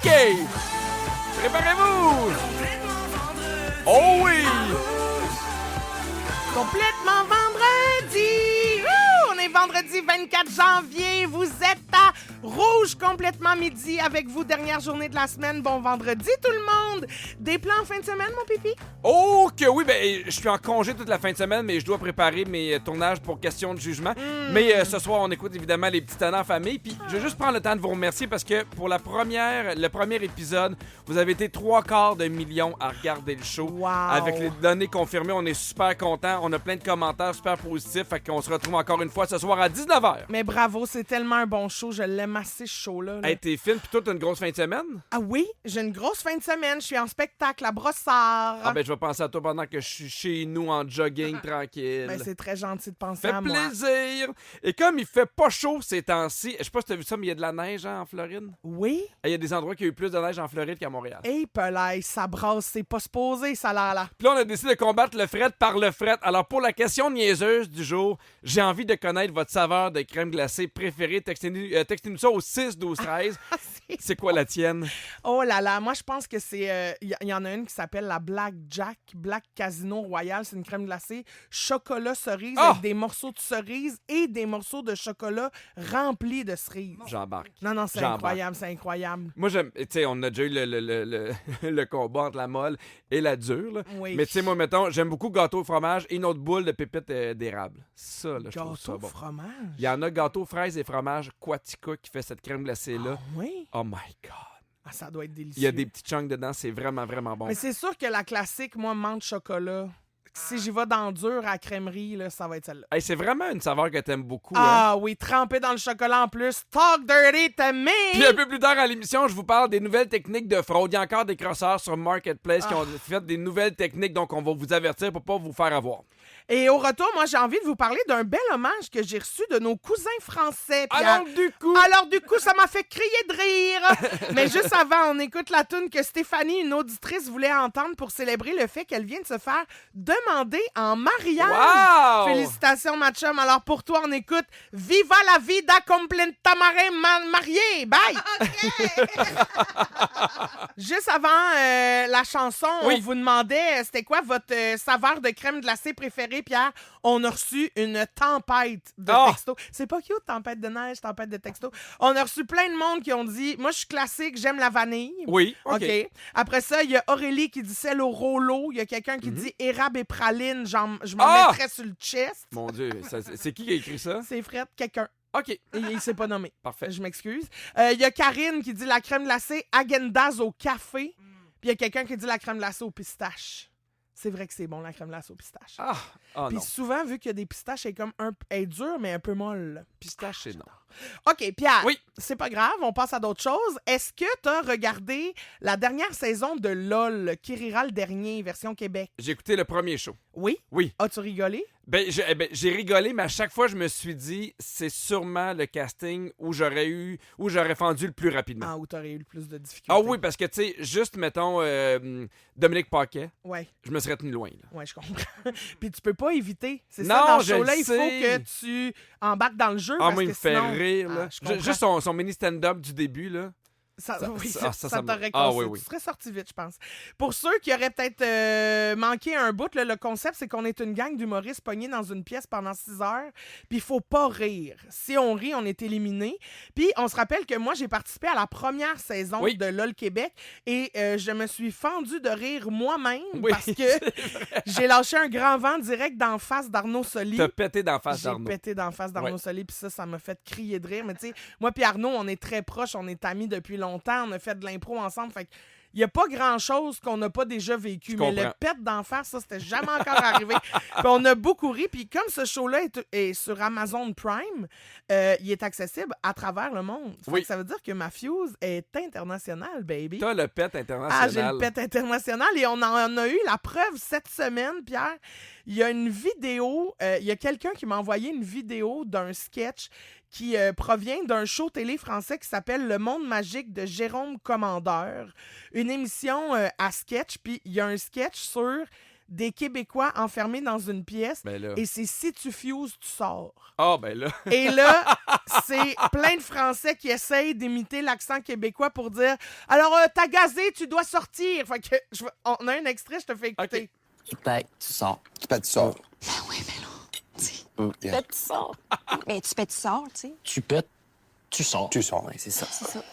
OK! Préparez-vous! Oh oui! Complètement vendredi! On est vendredi 24 janvier. Vous êtes à Rouge complètement midi avec vous. Dernière journée de la semaine. Bon vendredi tout le monde! Des plans en fin de semaine, mon pipi? Oh que oui, ben je suis en congé toute la fin de semaine, mais je dois préparer mes tournages pour question de jugement. Mais ce soir, on écoute évidemment les petits talents en famille. Puis je vais juste prendre le temps de vous remercier parce que pour le premier épisode, vous avez été 3/4 million à regarder le show. Wow. Avec les données confirmées, on est super contents. On a plein de commentaires super positifs. Fait qu'on se retrouve encore une fois ce soir à 19h. Mais bravo, c'est tellement un bon show. Je l'aime assez, ce show-là. là. Hey, t'es fine, puis toi, t'as une grosse fin de semaine? Ah oui, j'ai une grosse fin de semaine. Je suis en spectacle à Brossard. Ah ben, je vais penser à toi pendant que je suis chez nous en jogging tranquille. Ben, c'est très gentil de penser Fait à moi. plaisir! Et comme il fait pas chaud ces temps-ci, je sais pas si t'as vu ça, mais il y a de la neige en Floride. Oui? Il y a des endroits qui ont eu plus de neige en Floride qu'à Montréal. Hey, Pelay, ça brasse, c'est pas supposé, ça a l'air. Puis là, on a décidé de combattre le fret par le fret. Alors, pour la question niaiseuse du jour, j'ai envie de connaître votre saveur de crème glacée préférée. Textez-nous ça au 6-12-13. C'est quoi la tienne? Oh là là, moi je pense que c'est... Il y en a une qui s'appelle la Black Casino Royal. C'est une crème glacée chocolat cerise avec des morceaux de cerise et des morceaux de chocolat remplis de cerises. J'embarque. Non, c'est J'embarque. incroyable, c'est incroyable. Moi, j'aime. Tu sais, on a déjà eu le combat entre la molle et la dure. Là. Oui. Mais tu sais, moi, mettons, j'aime beaucoup gâteau au fromage et une autre boule de pépites d'érable. Ça, là, je trouve ça Gâteau bon. fromage? Il y en a gâteau fraises et fromage Quatica qui fait cette crème glacée-là. Ah oui? Oh my God. Ah, ça doit être délicieux. Il y a des petits chunks dedans, c'est vraiment, vraiment bon. Mais c'est sûr que la classique, moi, menthe chocolat. Si j'y vais dans dur à la crèmerie, là, ça va être celle-là. Hey, c'est vraiment une saveur que t'aimes beaucoup. Hein? Ah oui, trempé dans le chocolat en plus. Talk dirty to me! Puis un peu plus tard à l'émission, je vous parle des nouvelles techniques de fraude. Il y a encore des crosseurs sur Marketplace qui ont fait des nouvelles techniques, donc on va vous avertir pour pas vous faire avoir. Et au retour, moi, j'ai envie de vous parler d'un bel hommage que j'ai reçu de nos cousins français. Puis Alors, du coup, ça m'a fait crier de rire. Mais juste avant, on écoute la toune que Stéphanie, une auditrice, voulait entendre pour célébrer le fait qu'elle vient de se faire demander en mariage. Wow! Félicitations, ma chum. Alors, pour toi, on écoute Viva la vida completamente marié. Bye! Juste avant la chanson, Oui. on vous demandait c'était quoi votre saveur de crème glacée préférée, Pierre. On a reçu une tempête de textos. C'est pas cute, tempête de neige, tempête de textos. On a reçu plein de monde qui ont dit moi, je suis classique, j'aime la vanille. Oui, OK. Après ça, il y a Aurélie qui dit celle au Rollo. Il y a quelqu'un qui dit érable et praline. Genre, je m'en mettrais sur le chest. Mon Dieu, c'est qui a écrit ça? C'est Fred, quelqu'un. OK. Et il s'est pas nommé. Parfait. Je m'excuse. Il y a Karine qui dit la crème glacée Häagen-Dazs au café. Puis il y a quelqu'un qui dit la crème glacée au pistache. C'est vrai que c'est bon, la crème glacée au pistache. Puis Non. souvent, vu qu'il y a des pistaches, elle est dure, mais un peu molle. Pistache, c'est non. OK, Pierre, Oui. c'est pas grave, on passe à d'autres choses. Est-ce que tu as regardé la dernière saison de LOL, qui rira le dernier, version Québec? J'ai écouté le premier show. Oui? Oui. As-tu rigolé? J'ai rigolé, mais à chaque fois, je me suis dit, c'est sûrement le casting où j'aurais fendu le plus rapidement. Ah, où t'aurais eu le plus de difficultés. Ah oui, parce que, tu sais, juste, mettons, Dominique Paquet, Ouais. je me serais tenu loin. Là. Ouais, je comprends. Puis tu peux pas éviter. C'est Non, ça, dans ce je show-là, le il faut sais. que tu embarques dans le jeu. Ah, parce moi, il que me fait sinon... rire, là. je comprends. Juste son mini stand-up du début, là. Ça ça t'aurait Ah, cassé. oui. Tu serais sorti vite, je pense. Pour ceux qui auraient peut-être manqué un bout, là, le concept, c'est qu'on est une gang d'humoristes pognés dans une pièce pendant 6 heures, puis il faut pas rire. Si on rit, on est éliminé. Puis on se rappelle que moi, j'ai participé à la première saison de LOL Québec et je me suis fendu de rire moi-même parce que j'ai lâché un grand vent direct d'en face d'Arnaud Soli. T'as pété d'en face d'Arnaud. J'ai pété d'en face d'Arnaud Soli, puis ça m'a fait crier de rire. Mais tu sais, moi puis Arnaud, on est très proches, on est amis depuis longtemps, on a fait de l'impro ensemble, fait il n'y a pas grand-chose qu'on n'a pas déjà vécu. Mais le pet d'en face, ça, c'était jamais encore arrivé. Puis on a beaucoup ri. Puis comme ce show-là est sur Amazon Prime, il est accessible à travers le monde. Fait que ça veut dire que ma Fuse est internationale, baby. T'as le pet international. Ah, j'ai le pet international. Et on en a eu la preuve cette semaine, Pierre. Il y a une vidéo, il y a quelqu'un qui m'a envoyé une vidéo d'un sketch qui provient d'un show télé français qui s'appelle Le Monde magique de Jérôme Commandeur. Une émission à sketch, puis il y a un sketch sur des Québécois enfermés dans une pièce Ben là. et c'est si tu fuses, tu sors. Ah, ben là. Et là, c'est plein de Français qui essayent d'imiter l'accent québécois pour dire « Alors, t'as gazé, tu dois sortir. » Fait que on a un extrait, je te fais écouter. OK. Tu pètes, tu sors. Tu pètes, tu sors. Ben oui, mais là, tu sais, Tu pètes, tu sors. ben tu pètes, tu sors, tu sais. Tu pètes, tu sors. Tu sors. Ouais, c'est ça. C'est ça.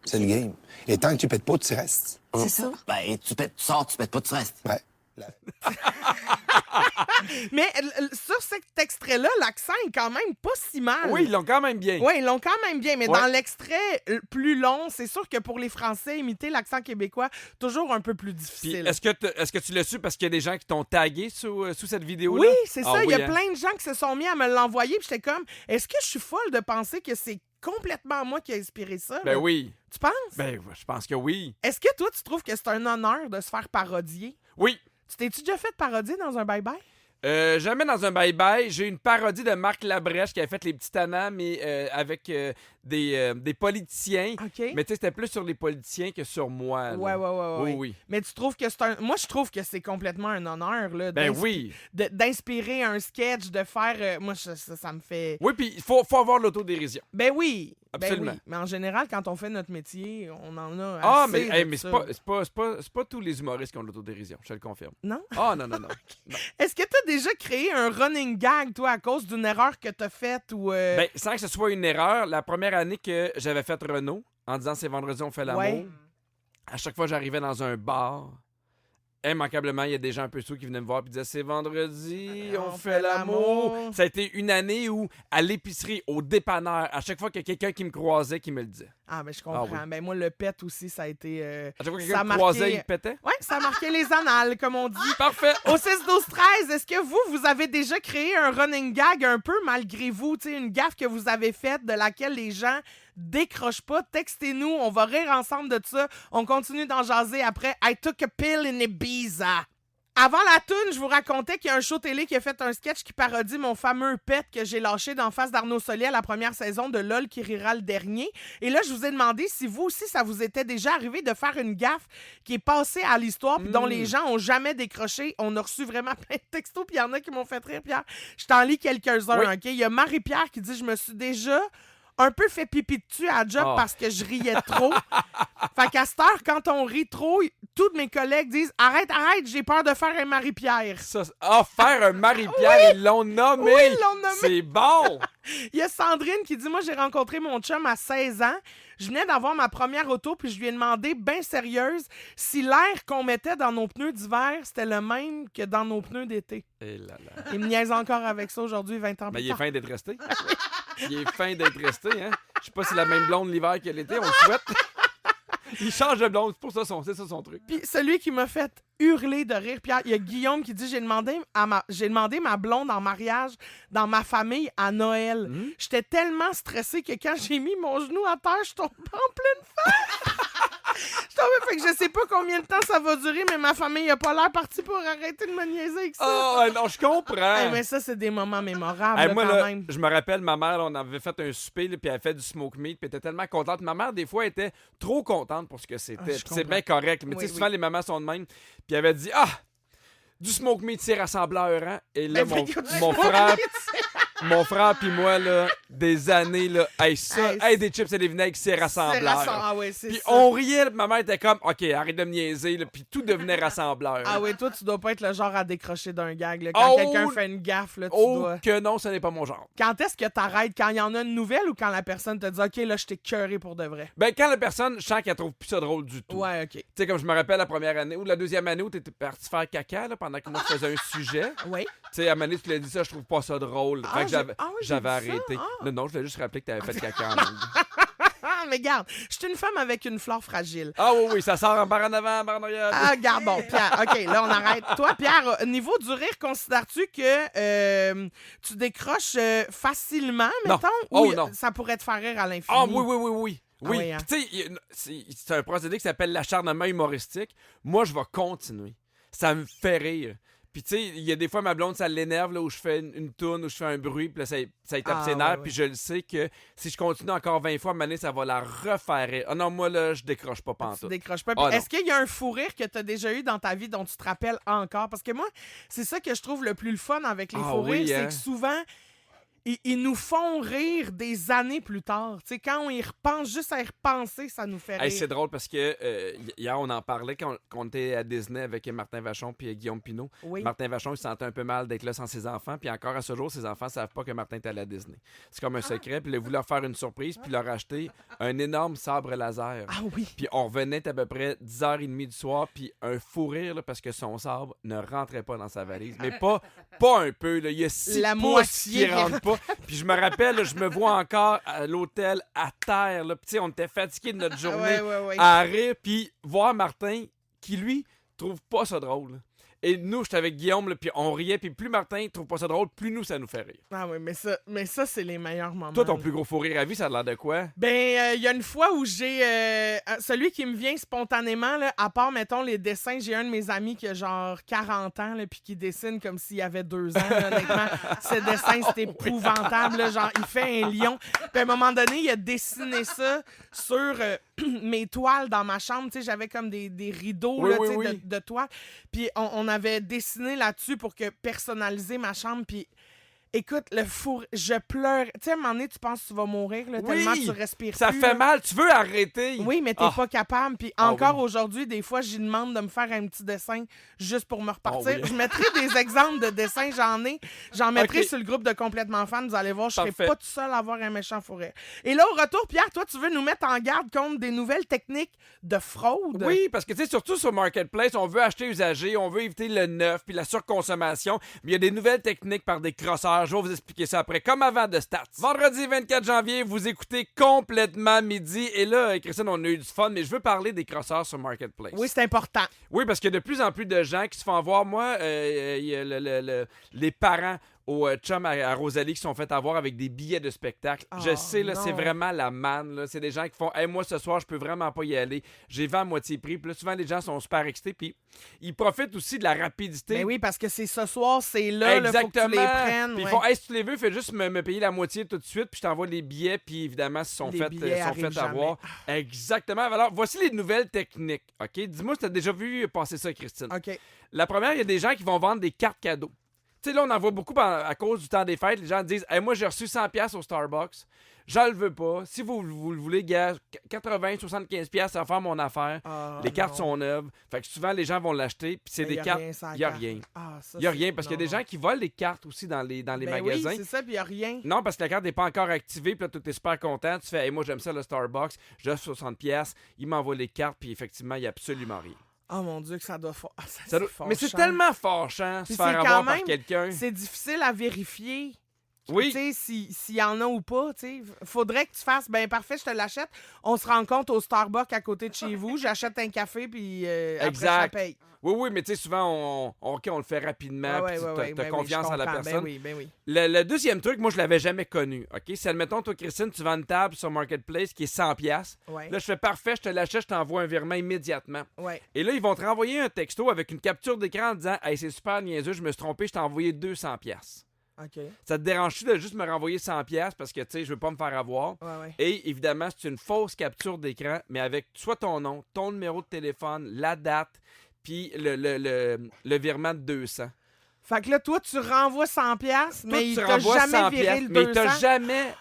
C'est le game. Et tant que tu pètes pas, tu restes. C'est ça. Ben, tu pètes, tu sors, tu pètes pas, tu restes. Ouais. Mais sur cet extrait-là, l'accent est quand même pas si mal. Oui, ils l'ont quand même bien. Oui, ils l'ont quand même bien. Mais Ouais. dans l'extrait plus long, c'est sûr que pour les Français, imiter l'accent québécois, toujours un peu plus Puis difficile. est-ce que tu l'as su parce qu'il y a des gens qui t'ont tagué sous cette vidéo-là? Oui, c'est ça. Ah Il y a oui, hein? plein de gens qui se sont mis à me l'envoyer. Puis j'étais comme, est-ce que je suis folle de penser que c'est complètement moi qui ai inspiré ça? Ben là? oui. Tu penses? Ben, je pense que oui. Est-ce que toi, tu trouves que c'est un honneur de se faire parodier? Oui. Tu t'es-tu déjà fait parodier dans un bye-bye? Jamais dans un bye-bye. J'ai une parodie de Marc Labrèche qui a fait Les Petits Tannants, mais avec des politiciens. OK. Mais tu sais, c'était plus sur les politiciens que sur moi. là. Ouais. Oui. Mais tu trouves que c'est un... Moi, je trouve que c'est complètement un honneur, là. Ben oui. D'inspirer un sketch, de faire... moi, ça me fait... Oui, puis il faut avoir l'autodérision. Ben oui. Absolument. Ben oui. Mais en général, quand on fait notre métier, on en a Ah, assez mais, hey, de mais ça. c'est pas tous les humoristes qui ont de l'autodérision, je te le confirme. Non? Ah, non. Est-ce que tu as déjà créé un running gag, toi, à cause d'une erreur que tu as faite ou... Ben, sans que ce soit une erreur, la première année que j'avais fait Renaud, en disant c'est vendredi, on fait l'amour, Ouais. à chaque fois j'arrivais dans un bar, immanquablement, il y a des gens un peu sous qui venaient me voir et disaient c'est vendredi, on fait l'amour. Ça a été une année où, à l'épicerie, au dépanneur, à chaque fois qu'il y a quelqu'un qui me croisait, qui me le disait. Ah, ben je comprends. Ah oui. Ben moi, le pet aussi, ça a été... À chaque fois que Ça a quelqu'un me croisait, marqué- il pétait. Ouais, ça a marqué les annales, comme on dit. Parfait! Au 6-12-13, est-ce que vous avez déjà créé un running gag un peu malgré vous? Tu sais, une gaffe que vous avez faite de laquelle les gens décrochent pas? Textez-nous, on va rire ensemble de ça. On continue d'en jaser après. I took a pill in Ibiza. Avant la toune, je vous racontais qu'il y a un show télé qui a fait un sketch qui parodie mon fameux pet que j'ai lâché d'en face d'Arnaud Solier à la première saison de LOL qui rira le dernier. Et là, je vous ai demandé si vous aussi, ça vous était déjà arrivé de faire une gaffe qui est passée à l'histoire puis dont les gens ont jamais décroché. On a reçu vraiment plein de textos puis il y en a qui m'ont fait rire, Pierre. Je t'en lis quelques-uns, Oui. OK? Il y a Marie-Pierre qui dit « Je me suis déjà... un peu fait pipi dessus à la job Oh. parce que je riais trop. » Fait qu'à cette heure, quand on rit trop, tous mes collègues disent « Arrête, j'ai peur de faire un Marie-Pierre. » Faire un Marie-Pierre, ils l'ont nommé! Oui, ils l'ont nommé. C'est bon! Il y a Sandrine qui dit « Moi, j'ai rencontré mon chum à 16 ans. Je venais d'avoir ma première auto, puis je lui ai demandé, bien sérieuse, si l'air qu'on mettait dans nos pneus d'hiver, c'était le même que dans nos pneus d'été. Et là là. » Il me niaise encore avec ça aujourd'hui, 20 ans Mais plus il est tard. fin d'être resté. Il est fin d'être resté, hein? Je sais pas si c'est la même blonde l'hiver que l'été, on le souhaite. Il change de blonde, c'est ça son truc. Puis celui qui m'a fait hurler de rire, Pierre, il y a Guillaume qui dit j'ai demandé ma blonde en mariage dans ma famille à Noël. J'étais tellement stressée que quand j'ai mis mon genou à terre, je tombais en pleine face. Je tombais, fait que je sais pas combien de temps ça va durer, mais ma famille a pas l'air partie pour arrêter de me niaiser avec ça. Oh, non, je comprends. Hey, mais ça, c'est des moments mémorables, Hey, là, moi, quand là, même. je me rappelle, ma mère, là, on avait fait un souper, là, puis elle a fait du smoke meat, puis elle était tellement contente. Ma mère, des fois, était trop contente pour ce que c'était. Ah, je Puis c'est comprends. bien correct. Mais Oui, tu sais, souvent, oui. les mamans sont de même. Puis elle avait dit du smoke meat, c'est rassembleur, hein? Et là, Mais fait que tu mon vois, frère. tu sais, Mon frère puis moi, là, des années, là, des chips et des vinaigres, c'est rassembleur. Ah ouais, c'est Puis ça. on riait, ma mère était comme, OK, arrête de me niaiser, là, puis tout devenait rassembleur. Ah oui, toi, tu dois pas être le genre à décrocher d'un gag. Là. Quand Oh! quelqu'un fait une gaffe, là, tu Oh, dois... que non, ce n'est pas mon genre. Quand est-ce que t'arrêtes? Quand il y en a une nouvelle ou quand la personne te dit « OK, là, je t'ai cœuré pour de vrai? Ben, quand la personne, je sens qu'elle trouve plus ça drôle du » tout. Ouais, OK. Tu sais, comme je me rappelle la première année ou la deuxième année où t'étais parti faire caca là, pendant que moi je faisais un sujet. Oui. Tu sais, à un moment donné, tu l'as dit ça, je trouve pas ça drôle. Ah, Fait que j'ai- ah oui, j'ai j'avais dit ça? arrêté. Ah. Non, je voulais juste rappeler que t'avais fait caca en ligne. Ah, mais garde, je suis une femme avec une flore fragile. Ah oui, ça sort en barre en avant, en barre en arrière. Ah, garde, bon, Pierre, OK, là, on arrête. Toi, Pierre, au niveau du rire, considères-tu que tu décroches facilement, Non. mettons? Oh, ou non. ça pourrait te faire rire à l'infini? Ah oui. Ah Oui, oui, hein. Puis tu sais, c'est un procédé qui s'appelle l'acharnement humoristique. Moi, je vais continuer. Ça me fait rire. Puis, tu sais, il y a des fois, ma blonde, ça l'énerve, là, où je fais une toune, où je fais un bruit, puis là, ça y tape Ah, ses nerfs, ouais, puis je le sais que si je continue encore 20 fois, à un moment donné, ça va la refaire. Ah non, moi, là, je décroche pas Tu pantoute. décroches pas. Ah, Puis non. est-ce qu'il y a un fou rire que tu as déjà eu dans ta vie dont tu te rappelles encore? Parce que moi, c'est ça que je trouve le plus le fun avec les Ah fous oui, rires, c'est hein? que souvent, ils nous font rire des années plus tard. Tu sais, quand on y repense, juste à y repenser, ça nous fait rire. Hey, c'est drôle parce que hier, on en parlait quand on était à Disney avec Martin Vachon puis Guillaume Pinault. Oui. Martin Vachon, il se sentait un peu mal d'être là sans ses enfants. Puis encore à ce jour, ses enfants ne savent pas que Martin est allé à Disney. C'est comme un secret. Puis il a voulu leur faire une surprise puis leur acheter un énorme sabre laser. Ah oui. Puis on revenait à peu près 10h30 du soir, puis un fou rire là, parce que son sabre ne rentrait pas dans sa valise. Mais pas un peu, là. Il y a 6 La pouces moitié. qui rentrent pas. Puis je me rappelle, là, je me vois encore à l'hôtel à terre. Là. Puis tu sais, on était fatigués de notre journée Ouais. à rire. Puis voir Martin, qui lui, trouve pas ça drôle. Et nous, j'étais avec Guillaume, là, puis on riait. Puis plus Martin trouve pas ça drôle, plus nous, ça nous fait rire. Ah oui, mais ça c'est les meilleurs moments. Toi, ton là. plus gros fou rire à vie, ça a l'air de quoi? Ben, il y a une fois où j'ai... celui qui me vient spontanément, là, à part, mettons, les dessins, j'ai un de mes amis qui a genre 40 ans, là, puis qui dessine comme s'il avait 2 ans, là, honnêtement. Ses dessins, c'est épouvantable, là, genre, il fait un lion. Puis à un moment donné, il a dessiné ça sur mes toiles dans ma chambre. Tu sais, j'avais comme des rideaux, Oui, là, oui, tu sais, oui. de toile. Puis on avait dessiné là-dessus pour personnaliser ma chambre, puis... Écoute, le four, je pleure. Tu sais, à un moment donné, tu penses que tu vas mourir, là, Oui, tellement tu respires Ça plus, fait là. mal, tu veux arrêter? Oui, mais t'es Ah. pas capable. Puis Ah encore oui. aujourd'hui, des fois, j'y demande de me faire un petit dessin juste pour me repartir. Ah oui. Je mettrai des exemples de dessins, j'en ai. J'en mettrai Ok. sur le groupe de Complètement Fan. Vous allez voir, je serai Parfait. pas tout seul à avoir un méchant fourré. Et là, au retour, Pierre, toi, tu veux nous mettre en garde contre des nouvelles techniques de fraude? Oui, parce que tu sais, surtout sur Marketplace, on veut acheter usagé, on veut éviter le neuf puis la surconsommation. Mais il y a des nouvelles techniques par des crosseurs. Je vais vous expliquer ça après. Comme avant de Stats. Vendredi 24 janvier, vous écoutez Complètement Midi. Et là, Christine, on a eu du fun, mais je veux parler des crosseurs sur Marketplace. Oui, c'est important. Oui, parce qu'il y a de plus en plus de gens qui se font avoir. Moi, il y a les parents au chum à Rosalie qui se sont fait avoir avec des billets de spectacle. Oh, Je sais, là, non. c'est vraiment la manne. Là. C'est des gens qui font hey, moi, ce soir, je peux vraiment pas y aller. J'ai 20 à moitié prix. Puis là, souvent, les gens sont super excités. Puis ils profitent aussi de la rapidité. Mais oui, parce que c'est ce soir, c'est là, il faut que tu les prennes. Puis ils ouais. font hey, si tu les veux, fais juste me payer la moitié tout de suite. Puis je t'envoie les billets. Puis évidemment, s'ils sont Les faits billets arrivent avoir. Exactement. Alors, voici les nouvelles techniques. OK? Dis-moi si tu as déjà vu passer ça, Christine. OK. La première, il y a des gens qui vont vendre des cartes cadeaux. Tu sais, là, on en voit beaucoup à cause du temps des fêtes. Les gens disent hey, moi, j'ai reçu 100$ au Starbucks. Je le veux pas. Si vous le voulez, gars, 80, 75$, ça va faire mon affaire. Ah, les cartes non. sont neuves. Fait que souvent, les gens vont l'acheter. Puis c'est Mais des y a cartes. rien sur la Il n'y a carte. rien. Ah, ça, Il n'y a c'est- rien parce qu'il y a des non. gens qui volent les cartes aussi dans les Ben magasins. Oui, c'est ça, puis il n'y a rien. Non, parce que la carte n'est pas encore activée, puis là, tu es super content. Tu fais, hey, moi, j'aime ça, le Starbucks, j'offre 60$, il m'envoie les cartes, puis effectivement, il n'y a absolument rien. Oh mon Dieu, que ça doit... Ça doit- Mais c'est fâchant. tellement fâchant de Puis se faire c'est avoir quand par même- quelqu'un. C'est difficile à vérifier. Oui. Tu sais, s'il y en a ou pas, tu sais. Faudrait que tu fasses, ben parfait, je te l'achète. On se rencontre au Starbucks à côté de chez vous. J'achète un café, puis après, Exact. je te paye. Oui, mais tu sais, souvent, on le fait rapidement, puis tu as confiance en la personne. Ben oui. Le deuxième truc, moi, je l'avais jamais connu. OK? Si, admettons, toi, Christine, tu vends une table sur Marketplace qui est 100$. Ouais. Là, je fais parfait, je te l'achète, je t'envoie un virement immédiatement. Ouais. Et là, ils vont te renvoyer un texto avec une capture d'écran en disant hey, c'est super niaiseux, je me suis trompé, je t'ai envoyé 200$. OK. Ça te dérange-tu de juste me renvoyer 100$ parce que, tu sais, je veux pas me faire avoir? Ouais. Et évidemment, c'est une fausse capture d'écran, mais avec soit ton nom, ton numéro de téléphone, la date, puis le virement de 200. Fait que là, toi, tu renvoies 100$, mais il tu t'a renvoies jamais 100$, viré le mais 200$. il t'a jamais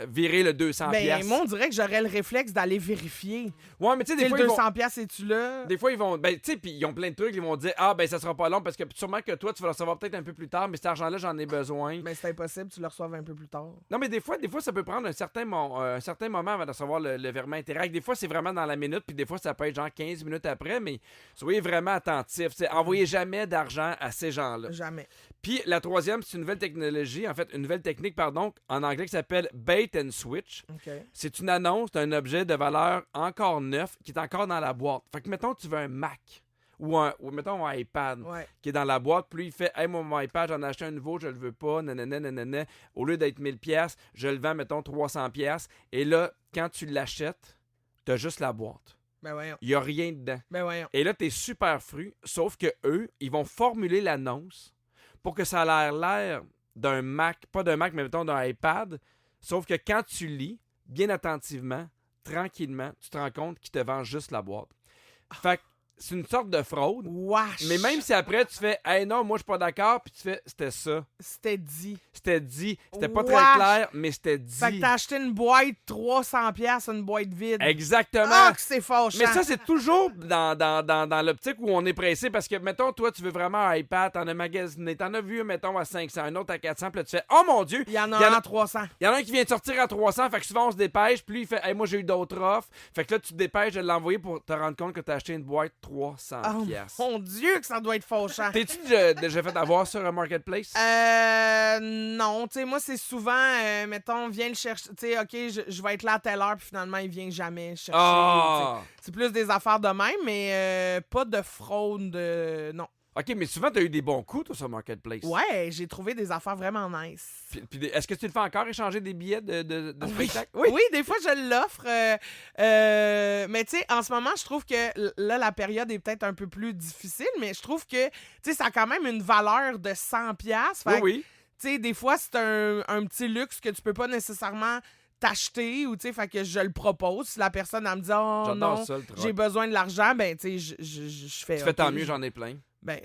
viré le 200$. Ben, moi, on dirait que j'aurais le réflexe d'aller vérifier. Ouais, mais tu sais, Tu des sais, fois, le ils vont... 200$, es-tu là? Des fois, ils vont. Ben, tu sais, puis ils ont plein de trucs. Ils vont dire ah, ben, ça sera pas long parce que sûrement que toi, tu vas le recevoir peut-être un peu plus tard, mais cet argent-là, j'en ai besoin. Ben, c'est impossible, tu le reçois un peu plus tard. Non, mais des fois, ça peut prendre un certain moment avant de recevoir le virement Interact. Des fois, c'est vraiment dans la minute, puis des fois, ça peut être genre 15 minutes après, mais soyez vraiment attentifs. Envoyez jamais d'argent à ces gens-là. Jamais. Puis la troisième, c'est une nouvelle technologie, en fait, une nouvelle technique, pardon, en anglais qui s'appelle Bait and Switch. OK. C'est une annonce d'un objet de valeur encore neuf qui est encore dans la boîte. Fait que, mettons, tu veux un Mac ou mettons, un iPad Ouais. qui est dans la boîte, puis lui, il fait « Hey, moi, mon iPad, j'en ai acheté un nouveau, je le veux pas, nanana. Au lieu d'être 1000$, je le vends, mettons, 300$. Et là, quand tu l'achètes, t'as juste la boîte. Ben voyons. Il n'y a rien dedans. Ben voyons. Et là, tu es super fru, sauf que eux, ils vont formuler l'annonce pour que ça ait l'air d'un Mac, pas d'un Mac, mais mettons d'un iPad, sauf que quand tu lis, bien attentivement, tranquillement, tu te rends compte qu'ils te vendent juste la boîte. Fait que c'est une sorte de fraude. Wesh. Mais même si après tu fais « Hey non, moi je suis pas d'accord », puis tu fais « C'était ça. C'était dit. C'était dit. C'était pas très Wesh. clair, mais c'était dit. » Fait que t'as acheté une boîte 300$, une boîte vide. Exactement. Ah, que c'est fâchant. Mais ça, c'est toujours dans l'optique où on est pressé parce que, mettons, toi, tu veux vraiment un iPad, t'en as magasiné, t'en as vu, mettons, à 500, un autre à 400, puis là, tu fais « Oh mon Dieu! » Il y en a un à 300. Il y en a un qui vient de sortir à 300, fait que souvent on se dépêche, puis lui, il fait hey, moi j'ai eu d'autres offres. Fait que là, tu te dépêches de l'envoyer pour te rendre compte que t'as acheté une boîte 300$. Oh mon Dieu, que ça doit être fâchant. T'es-tu déjà fait avoir sur un marketplace? Non. Tu sais, moi, c'est souvent, mettons, viens le chercher. Tu sais, OK, je vais être là à telle heure, puis finalement, il vient jamais chercher. Ah! Tu sais. C'est plus des affaires de même, mais pas de fraude. Non. OK, mais souvent, t'as eu des bons coups, toi, sur marketplace. Ouais, j'ai trouvé des affaires vraiment nice. Puis est-ce que tu le fais encore échanger des billets de spectacle? Oui, des fois, je l'offre. Mais tu sais, en ce moment, je trouve que là, la période est peut-être un peu plus difficile, mais je trouve que, tu sais, ça a quand même une valeur de 100$. Oui, oui. Tu sais, des fois, c'est un petit luxe que tu peux pas nécessairement t'acheter ou tu sais, fait que je le propose. Si la personne, elle me dit, oh J'adore non, ça, le truc. j'ai besoin de l'argent, ben, tu sais, je fais. Tu fais OK, tant mieux, j'en ai plein. Ben,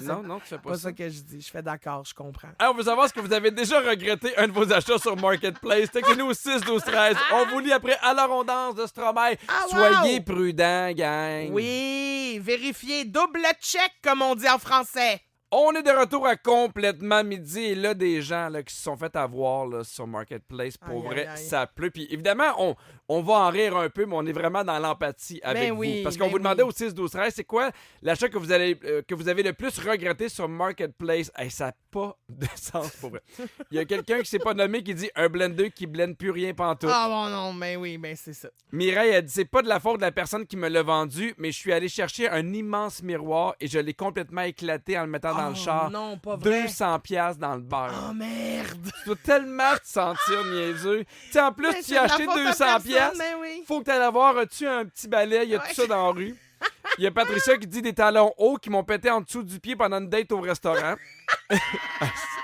Non, tu fais pas pas ça. ça que je dis. Je fais d'accord, je comprends. Hey, on veut savoir ce que vous avez déjà regretté un de vos achats sur Marketplace. Textez-nous au 6 12 13. On vous lit après Alors on danse de Stromae. Ah, wow! Soyez prudents, gang. Oui, vérifiez, double check, comme on dit en français. On est de retour à complètement midi et là, des gens là, qui se sont fait avoir là, sur Marketplace. Pour Aïe, vrai, aïe, aïe. ça pleut. Puis évidemment, on va en rire un peu, mais on est vraiment dans l'empathie avec vous. oui, Parce qu'on ben vous demandait oui. au 6 12 13, c'est quoi l'achat que vous avez le plus regretté sur Marketplace? Hey, ça n'a pas de sens pour vrai. Il y a quelqu'un qui s'est pas nommé qui dit un blender qui blende plus rien pantoute. Ah bon, non, ben oui, ben c'est ça. Mireille a dit c'est pas de la faute de la personne qui me l'a vendu, mais je suis allé chercher un immense miroir et je l'ai complètement éclaté en le mettant dans le char. Non, pas vrai. 200$ dans le beurre. Oh merde. Tu dois tellement te sentir niaiseux. Tu sais, en plus, Ben, tu c'est as de la acheté faute à 200$. personne, ben oui. Faut que tu ailles avoir, as-tu un petit balai, il y a tout ça dans la rue. Il y a Patricia qui dit des talons hauts qui m'ont pété en dessous du pied pendant une date au restaurant.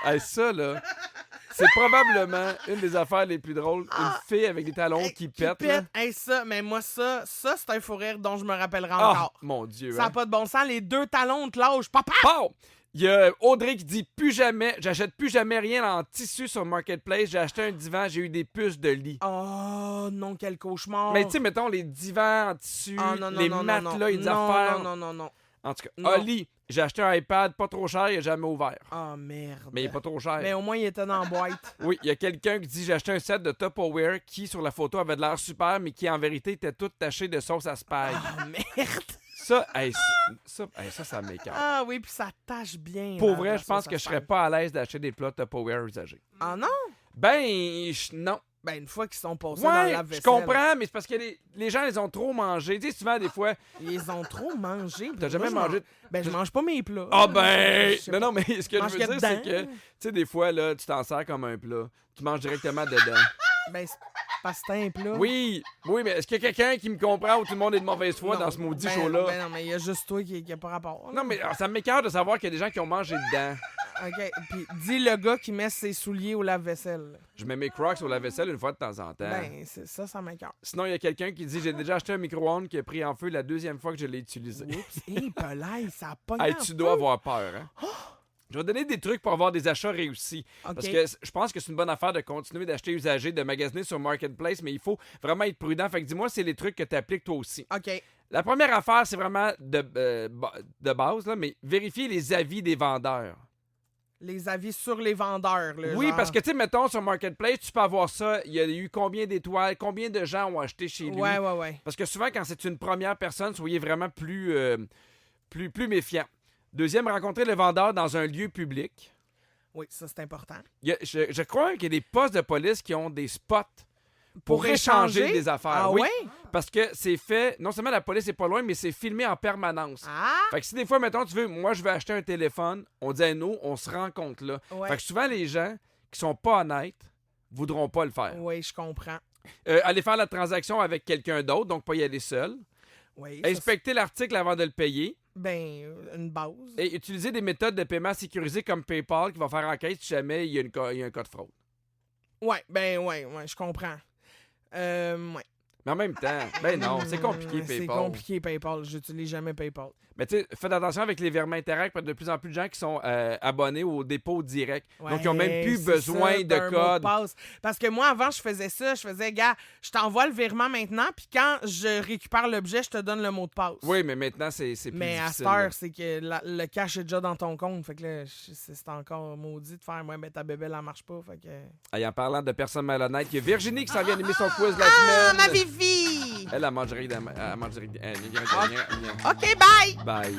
Hey, ça, là, c'est probablement une des affaires les plus drôles. Une fille avec des talons qui pètent. là. Hey, ça, mais moi, ça, c'est un fou rire dont je me rappellerai Ah, encore. mon Dieu. Ça n'a hein. pas de bon sens. Les deux talons de l'âge. Papa! Pow! Il y a Audrey qui dit plus jamais, j'achète plus jamais rien en tissu sur Marketplace. J'ai acheté un divan, j'ai eu des puces de lit. Oh non, quel cauchemar. Mais tu sais, mettons les divans en tissu, Ah, non, non, les non, matelas non, et des non, affaires. Non, non, non, non. En tout cas, Non. Oli, j'ai acheté un iPad pas trop cher, il n'a jamais ouvert. Oh merde. Mais il est pas trop cher. Mais au moins, il était dans la boîte. Oui, il y a quelqu'un qui dit j'ai acheté un set de Tupperware qui, sur la photo, avait de l'air super, mais qui, en vérité, était tout taché de sauce à spag. Oh merde. Ça, ça m'écarte. Ah oui, puis ça tâche bien. Pour là, vrai, la je pense sauce que à je serais spag. pas à l'aise d'acheter des plats Tupperware usagés. Ah non? Ben, non. Ben, une fois qu'ils sont passés dans la Ouais, vaisselle. je comprends, mais c'est parce que les gens, les ont trop mangé. Tu sais, souvent, des fois, Ils ont trop mangé. t'as jamais Moi, mangé... Ben, je mange pas mes plats. Ah ben! Je sais Non, pas. non, mais ce que je Mange veux qu'il y dire, a c'est dedans. que, tu sais, des fois, là, tu t'en sers comme un plat. Tu manges directement dedans. Ben, c'est parce que c'est un plat. Oui, mais est-ce qu'il y a quelqu'un qui me comprend ou tout le monde est de mauvaise foi Non, dans ce maudit ben, show-là? Ben non, mais il y a juste toi qui a pas rapport. Non, mais ça m'écarte de savoir qu'il y a des gens qui ont mangé dedans. OK, puis dis le gars qui met ses souliers au lave-vaisselle. Je mets mes Crocs au lave-vaisselle une fois de temps en temps. Ben, ça m'écarte. Sinon, il y a quelqu'un qui dit j'ai déjà acheté un micro-ondes qui a pris en feu la deuxième fois que je l'ai utilisé. Oups, hé, Pelay, ça a pas Hey, tu dois avoir peur, hein? Je vais donner des trucs pour avoir des achats réussis. OK. Parce que je pense que c'est une bonne affaire de continuer d'acheter usagé, de magasiner sur Marketplace, mais il faut vraiment être prudent. Fait que dis-moi, c'est les trucs que tu appliques toi aussi. OK. La première affaire, c'est vraiment de base, là, mais vérifier les avis des vendeurs. Les avis sur les vendeurs, là. Oui, genre. parce que, tu sais, mettons, sur Marketplace, tu peux avoir ça. Il y a eu combien d'étoiles, combien de gens ont acheté chez lui. Ouais. Parce que souvent, quand c'est une première personne, soyez vraiment plus méfiant. Deuxième, rencontrer le vendeur dans un lieu public. Oui, ça, c'est important. Je crois qu'il y a des postes de police qui ont des spots pour échanger des affaires. Ah oui, ouais? parce que c'est fait... Non seulement la police est pas loin, mais c'est filmé en permanence. Ah! Fait que si des fois, mettons, moi, je veux acheter un téléphone, on dit à nous, on se rencontre là. Ouais. Fait que souvent, les gens qui sont pas honnêtes voudront pas le faire. Oui, je comprends. Aller faire la transaction avec quelqu'un d'autre, donc pas y aller seul. Oui. ça, Inspecter l'article avant de le payer. Ben, une base. Et utiliser des méthodes de paiement sécurisées comme PayPal qui va faire enquête si jamais il y a un cas de fraude. Ouais, je comprends. Ouais. Mais en même temps, ben non, c'est compliqué C'est PayPal. compliqué PayPal. J'utilise jamais PayPal. Mais tu sais, faites attention avec les virements Interact, parce que de plus en plus de gens qui sont abonnés au dépôt direct. Donc, ils n'ont même plus c'est besoin ça, de d'un mot code. passe. Parce que moi, avant, je faisais ça. Je faisais, gars, je t'envoie le virement maintenant, puis quand je récupère l'objet, je te donne le mot de passe. Oui, mais maintenant, c'est plus Mais à difficile. cette heure, c'est que le cash est déjà dans ton compte. Fait que là, c'est encore maudit de faire, ben ta bébelle, elle marche pas. Fait que... Et en parlant de personnes malhonnêtes, il y a Virginie qui s'en vient animer son quiz la Ah, semaine. ma Vivi! Elle mange direct d'un... Elle mange direct OK, bye! Bye.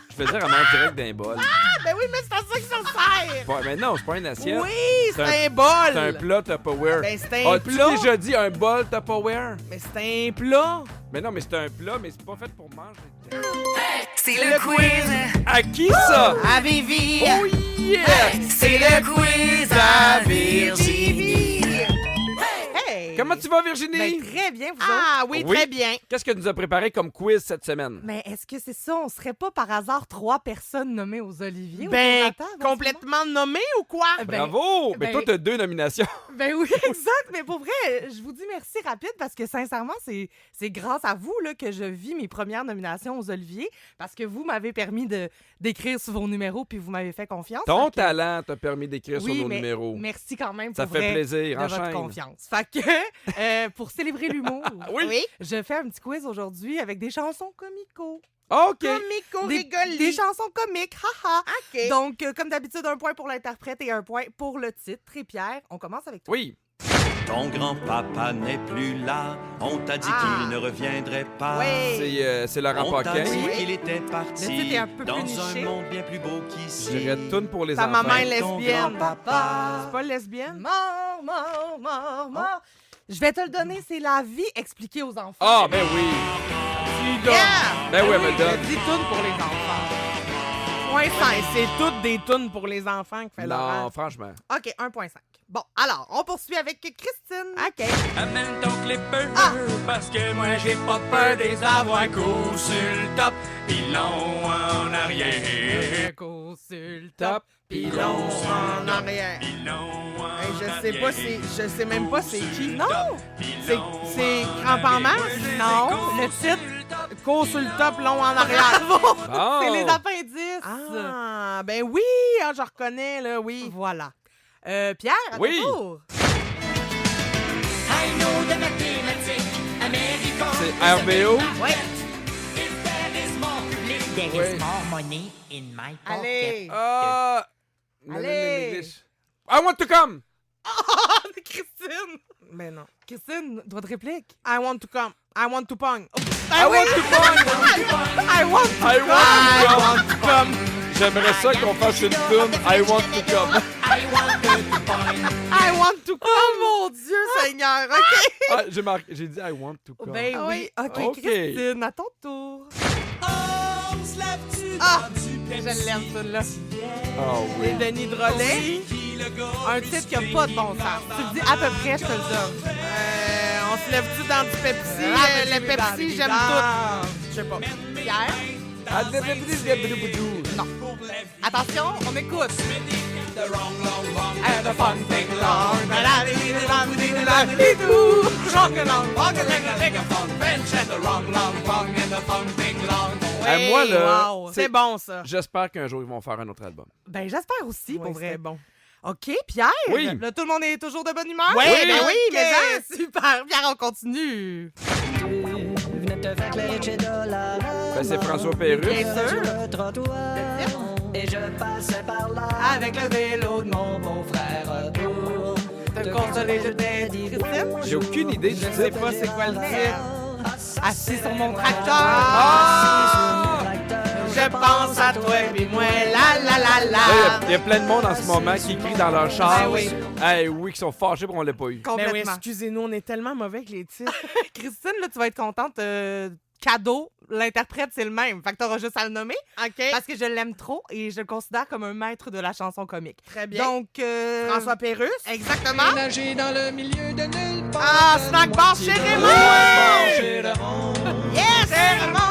Je faisais elle mange direct d'un bol. Ah, ben oui, mais c'est à ça que ça sert! Mais non, c'est pas une assiette. Oui, C'est c'est un- un bol! C'est un plat Tupperware. Ben, c'est un As-tu plat. déjà dit un bol Tupperware? Mais c'est un plat! Mais non, mais c'est un plat, mais c'est pas fait pour manger. C'est le quiz À qui ça? À Vivi! Oh yeah! C'est le quiz à Virginie. Hey! Comment tu vas, Virginie? Ben, très bien, vous autres. Ah oui, Oui. très bien. Qu'est-ce que tu nous as préparé comme quiz cette semaine? Mais est-ce que c'est ça? On serait pas par hasard 3 personnes nommées aux Oliviers? autour de Ben, la table, en ce complètement nommé ou quoi? Ben, Bravo! Mais ben- toi, t'as 2 nominations. moment? Ben oui, exact. Mais pour vrai, je vous dis merci rapide parce que sincèrement, c'est grâce à vous là, que je vis mes premières nominations aux Oliviers parce que vous m'avez permis d'écrire sur vos numéros puis vous m'avez fait confiance. Ton Fait que- talent t'a permis d'écrire Oui, sur nos mais numéros. merci quand même Ça pour fait vrai plaisir. de votre Enchaîne. confiance. Fait que, pour célébrer l'humour, Oui. je fais un petit quiz aujourd'hui avec des chansons comico. OK. Comico Des rigoli. chansons comiques, haha. OK. Donc, comme d'habitude, 1 point pour l'interprète et 1 point pour le titre. Et Pierre, on commence avec toi. Oui. Ton grand-papa n'est plus là, on t'a dit Ah. qu'il ne reviendrait pas. Oui. C'est Laurent On t'a Paquin. dit Oui. qu'il était Le parti titre est un peu plus dans un niché. monde bien plus beau qu'ici. Je dirais toune pour les Ta enfants. maman est Ton lesbienne. grand-papa. C'est pas lesbienne? Mort, mort, mort, mort. Je vais te le donner, c'est la vie expliquée aux enfants. Ah, ben oui. Tu donnes. Ben oui, elle me le Je donne. dis tunes pour les enfants. Point 5. C'est toutes des tunes pour les enfants que fait Non, Laurent. franchement. OK, 1,5. Bon, alors, on poursuit avec Christine. OK. Amène ton clipper, Ah! parce que moi j'ai pas peur des avoir cool sur le top, pis long en arrière. Go sur le Top. top. Puis long en arrière. Pis long en Hey, arrière. je sais même pas c'est qui. Non! C'est Crampe en masse? Non, le titre, Cours sur le top, long en arrière. bravo! Bon. C'est les appendices. Ah, ben oui, ah, je reconnais, là, oui. Voilà. Pierre, à ton Oui. tour. C'est RBO. Oui. Oui. Allez. Ah. Allez. English. I want to come. Christine. Ben non. Christine, droit de réplique. I want to come. I want to pong. Oh, I want to come. I want to I come. want to come. J'aimerais ça qu'on fasse une tune. I want to come. I want to come. Oh mon Dieu, Seigneur. OK. Ah, j'ai dit I want to come. Ben Ah oui. OK, OK. Christine, à ton tour. Ah, Je l'aime, celle-là. Ah oui. et Denis Drolet. Un titre qui a pas de bon sens. Tu le dis à peu près, je te le donne. On se lève-tu dans du Pepsi? Ah, Le Pepsi, j'aime tout. Je sais pas. Pierre? Ah, Non. Attention, on écoute. Moi, là, Wow. C'est bon, ça. j'espère qu'un jour, ils vont faire un autre album. Ben, j'espère aussi, pour Oui, vrai. c'était bon. OK, Pierre? Oui. Là, tout le monde est toujours de bonne humeur? Oui, ben oui, OK, mais ça. super. Pierre, on continue. Ben, c'est François Pérusse. Bien sûr. Et je passais par là Avec le vélo de mon beau-frère pour te consoler, je t'ai dit, Christine. J'ai aucune idée du Je sais titre. pas c'est quoi le titre. Assis sur mon tracteur. Ah! Je pense à toi, puis moi, la la la Là, la. il y a plein de monde en ce moment qui crie dans leur char. Ben oui. Hey, oui, qui sont fâchés pour qu'on l'ait pas eu. Mais oui, Complètement. excusez-nous, on est tellement mauvais avec les titres. Christine, là, tu vas être contente. Cadeau, l'interprète, c'est le même. Fait que t'auras juste à le nommer. OK. Parce que je l'aime trop et je le considère comme un maître de la chanson comique. Très bien. Donc, François Pérusse. Exactement. Nager dans le milieu de nulle part. Ah, Snack Bar chez Raymond! Chez Raymond. Yes! Chez Raymond!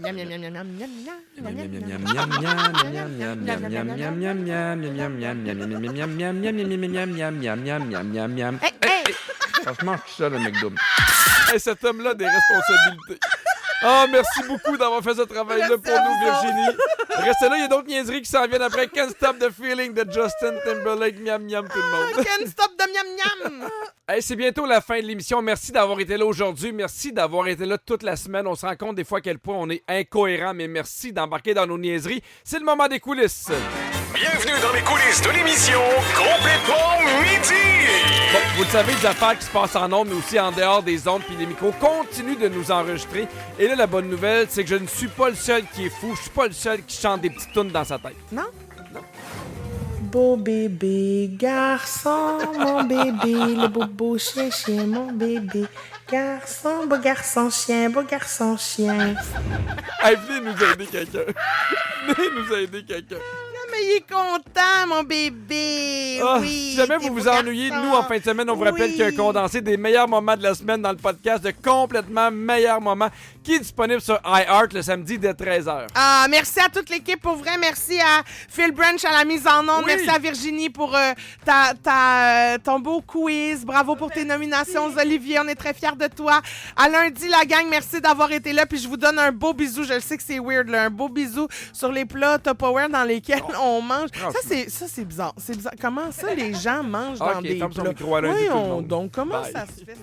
Miam, miam, miam, miam, miam, miam, miam, miam, miam, miam. Ça se mange tout seul, le McDo. Hey, cet homme-là a des responsabilités. Ah, merci beaucoup d'avoir fait ce travail-là pour nous, Virginie. Restez là, il y a d'autres niaiseries qui s'en viennent après. Can't Stop the Feeling de Justin Timberlake. Miam, miam, tout le monde. Can't stop the miam, miam. Hey, c'est bientôt la fin de l'émission. Merci d'avoir été là aujourd'hui. Merci d'avoir été là toute la semaine. On se rend compte des fois à quel point on est incohérent, mais merci d'embarquer dans nos niaiseries. C'est le moment des coulisses. Bienvenue dans les coulisses de l'émission Complètement Midi. Bon, vous le savez, des affaires qui se passent en ondes, mais aussi en dehors des ondes, puis les micros continuent de nous enregistrer. Et là, la bonne nouvelle, c'est que je ne suis pas le seul qui est fou. Je suis pas le seul qui chante des petites tunes dans sa tête. Non? Beau bébé garçon, mon bébé, le beau chien, mon bébé garçon, beau garçon chien. Hey, venez nous aider quelqu'un. Venez nous aider quelqu'un. Mais il est content, mon bébé. Ah, oui. si jamais vous vous ennuyez de nous en fin de semaine, on vous rappelle qu'il y a un condensé des meilleurs moments de la semaine dans le podcast de complètement meilleurs moments qui est disponible sur iHeart le samedi dès 13h. Ah, merci à toute l'équipe pour vrai. Merci à Phil Branch à la mise en onde. Oui. Merci à Virginie pour ton beau quiz. Bravo pour tes nominations aux Olivier. On est très fiers de toi. À lundi, la gang, merci d'avoir été là. Puis je vous donne un beau bisou. Je le sais que c'est weird, là. Un beau bisou sur les plats Tupperware dans lesquels on mange. Ça, c'est bizarre. C'est bizarre. Comment ça, les gens mangent dans des ferme son plats? micro à lundi, tout le Voyons monde. donc, comment Bye. ça se fait?